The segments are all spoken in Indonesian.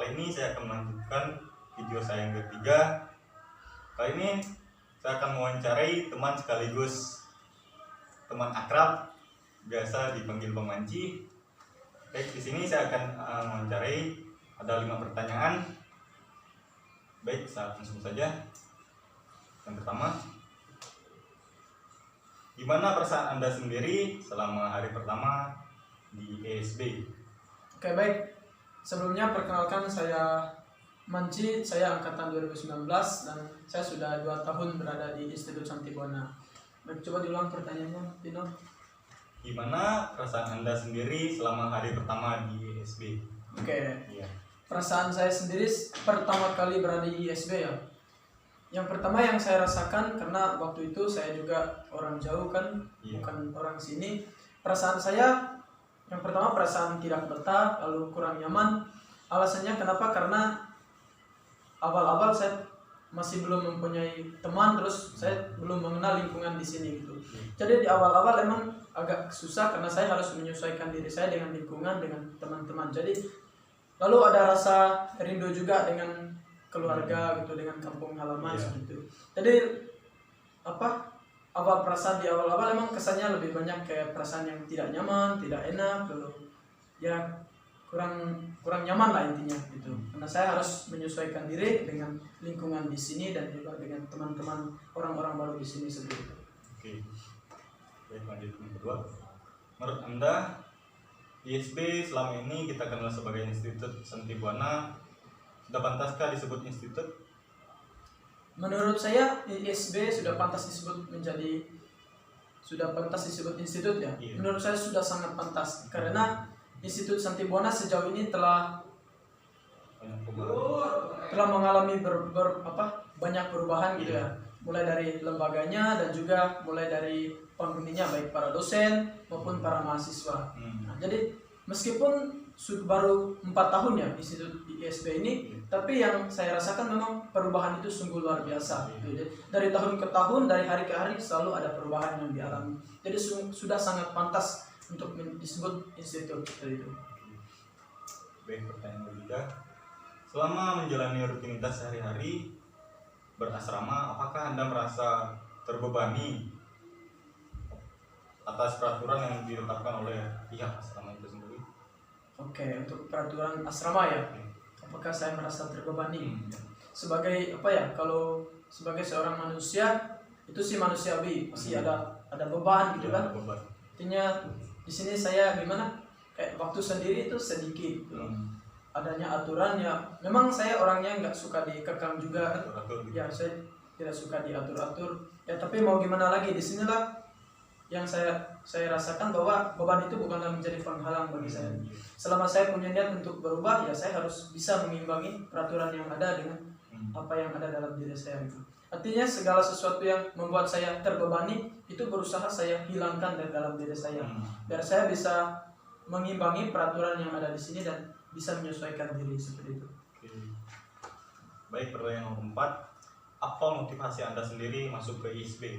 Kali ini saya akan melanjutkan video saya yang ketiga. Kali ini saya akan mewawancarai teman sekaligus teman akrab, biasa dipanggil Bang Manci. Baik, di sini saya akan mewawancarai, ada 5 pertanyaan. Baik, saya langsung saja. Yang pertama, gimana perasaan Anda sendiri selama hari pertama di ESB? Oke, baik. Sebelumnya perkenalkan, saya Manci, saya angkatan 2019 dan saya sudah 2 tahun berada di Institut Santibuana. Baik, coba diulang pertanyaannya, Dino. Gimana perasaan Anda sendiri selama hari pertama di ESB? Oke. Iya. Perasaan saya sendiri pertama kali berada di ISB ya. Yang pertama yang saya rasakan, karena waktu itu saya juga orang jauh kan, Iya. bukan orang sini. Perasaan saya yang pertama perasaan tidak betah, lalu kurang nyaman. Alasannya kenapa? Karena awal-awal saya masih belum mempunyai teman, terus saya belum mengenal lingkungan di sini gitu. Jadi di awal-awal emang agak susah karena saya harus menyesuaikan diri saya dengan lingkungan, dengan teman-teman. Jadi lalu ada rasa rindu juga dengan keluarga gitu, dengan kampung halaman gitu. Jadi awal perasaan di awal-awal emang kesannya lebih banyak kayak perasaan yang tidak nyaman, tidak enak gitu. Ya kurang nyaman lah intinya gitu. Karena saya harus menyesuaikan diri dengan lingkungan di sini dan juga dengan teman-teman orang-orang baru di sini seperti itu. Oke. Baik, lanjut yang kedua. Menurut Anda, ISB selama ini kita kenal sebagai Institut Santibuana, sudah pantaskah disebut institut? Menurut saya ISB sudah pantas disebut institut ya. Iya. Menurut saya sudah sangat pantas karena Institut Santibuana sejauh ini telah mengalami banyak perubahan gitu ya. Mulai dari lembaganya dan juga mulai dari penghuninya, baik para dosen maupun para mahasiswa. Nah, jadi meskipun baru 4 tahun ya Institut ISB ini, tapi yang saya rasakan memang perubahan itu sungguh luar biasa. Jadi, dari tahun ke tahun, dari hari ke hari selalu ada perubahan yang dialami. Jadi sudah sangat pantas untuk disebut institut seperti itu. Baik, pertanyaan ketiga. Selama menjalani rutinitas sehari-hari berasrama, apakah Anda merasa terbebani atas peraturan yang ditetapkan oleh pihak asrama itu sendiri? Oke, untuk peraturan asrama ya, apakah saya merasa terbebani? Sebagai kalau sebagai seorang manusia itu sih manusiawi, pasti ada beban gitu kan. Artinya di sini saya gimana? Kayak waktu sendiri itu sedikit gitu. Adanya aturan ya, memang saya orangnya nggak suka dikekang juga kan. Ya, saya tidak suka diatur-atur. Ya, tapi mau gimana lagi, di sinilah yang saya rasakan bahwa beban itu bukanlah menjadi penghalang bagi saya. Selama saya punya niat untuk berubah, ya saya harus bisa mengimbangi peraturan yang ada dengan apa yang ada dalam diri saya itu. Artinya segala sesuatu yang membuat saya terbebani itu berusaha saya hilangkan dari dalam diri saya, biar saya bisa mengimbangi peraturan yang ada di sini dan bisa menyesuaikan diri seperti itu. Oke. Baik, pertanyaan nomor 4. Apa motivasi Anda sendiri masuk ke ISB?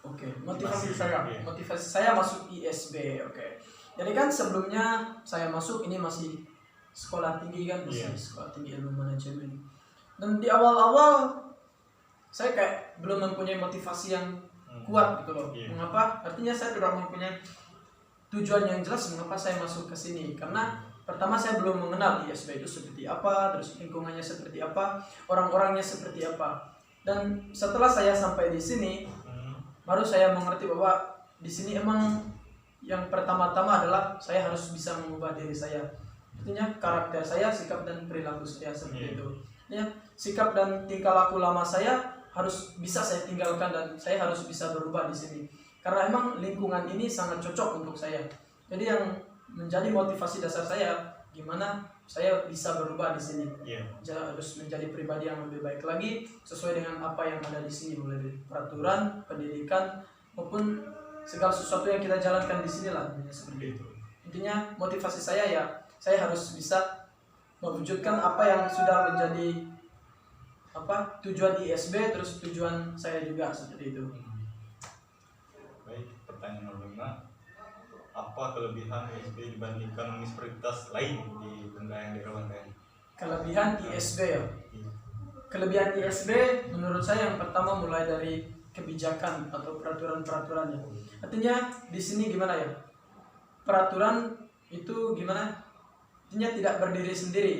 Oke, motivasi saya masuk ISB. Oke. Jadi kan sebelumnya saya masuk ini masih sekolah tinggi kan, masih sekolah tinggi ilmu manajemen. Dan di awal-awal saya kayak belum mempunyai motivasi yang kuat gitu loh. Mengapa? Artinya saya tidak mempunyai tujuan yang jelas mengapa saya masuk ke sini. Karena pertama saya belum mengenal ISB itu seperti apa, terus lingkungannya seperti apa, orang-orangnya seperti apa. Dan setelah saya sampai di sini, baru saya mengerti bahwa di sini emang yang pertama-tama adalah saya harus bisa mengubah diri saya. Artinya karakter saya, sikap dan perilaku saya seperti itu. Ya, sikap dan tingkah laku lama saya harus bisa saya tinggalkan dan saya harus bisa berubah di sini. Karena emang lingkungan ini sangat cocok untuk saya. Jadi yang menjadi motivasi dasar saya, gimana saya bisa berubah di sini. Harus menjadi pribadi yang lebih baik lagi sesuai dengan apa yang ada di sini, mulai dari peraturan, pendidikan maupun segala sesuatu yang kita jalankan di sini lah, seperti itu. Intinya motivasi saya ya, saya harus bisa mewujudkan apa yang sudah menjadi tujuan ISB, terus tujuan saya juga seperti itu. Baik, pertanyaan nomor 5. Apa kelebihan ISB dibandingkan universitas lain di Banda yang daerah Banten? kelebihan ISB ya. Iya. Kelebihan ISB menurut saya yang pertama mulai dari kebijakan atau peraturan-peraturannya. Artinya di sini gimana ya? Peraturan itu gimana? Artinya tidak berdiri sendiri.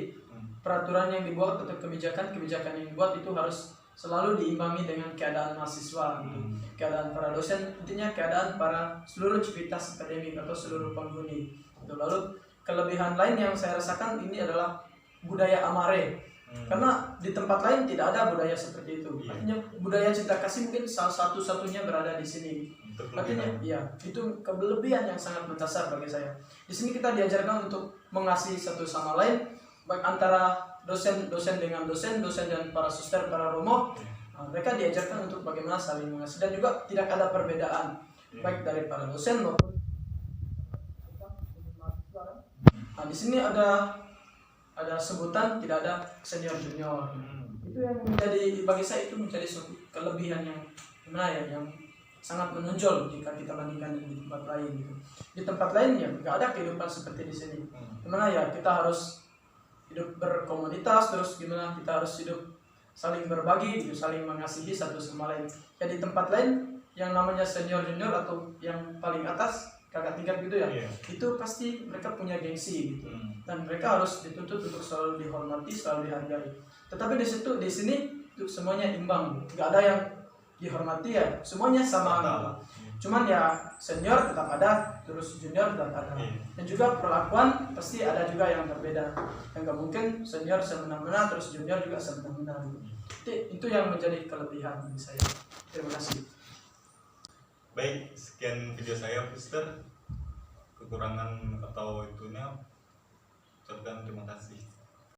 Peraturan yang dibuat atau kebijakan yang dibuat itu harus selalu diimbangi dengan keadaan mahasiswa gitu. Keadaan para dosen, intinya keadaan para seluruh civitas akademik atau seluruh penghuni gitu. Lalu kelebihan lain yang saya rasakan ini adalah budaya amare. Karena di tempat lain tidak ada budaya seperti itu. Artinya budaya cinta kasih mungkin salah satu-satunya berada di sini. Artinya ya, itu kelebihan yang sangat mendasar bagi saya. Di sini kita diajarkan untuk mengasihi satu sama lain, baik antara dosen dengan dosen dan para suster, para romo. Nah, mereka diajarkan untuk bagaimana saling mengasihi dan juga tidak ada perbedaan baik dari para dosen maupun. Nah, di sini ada sebutan tidak ada senior junior. Itu yang menjadi bagi saya itu menjadi suatu kelebihan yang gimana ya, yang sangat menonjol jika kita bandingkan dengan di tempat lain gitu. Di tempat lain ya nggak ada kehidupan seperti di sini. Gimana ya, kita harus hidup berkomunitas, terus gimana kita harus hidup saling berbagi gitu, saling mengasihi satu sama lain. Ya di tempat lain yang namanya senior junior atau yang paling atas kakak tingkat gitu ya, itu pasti mereka punya gengsi gitu, dan mereka harus dituntut untuk selalu dihormati, selalu dihargai. Tetapi di sini itu semuanya imbang, nggak ada yang dihormati ya, semuanya sama gitu. Cuman ya senior tetap ada, terus junior tetap ada, dan juga perlakuan pasti ada juga yang berbeda, yang nggak mungkin senior semena-mena terus junior juga semena-mena gitu. Itu yang menjadi kelebihan bagi saya. Terima kasih. Baik, sekian video saya, Mister. Kekurangan atau itunya, ucapkan terima kasih.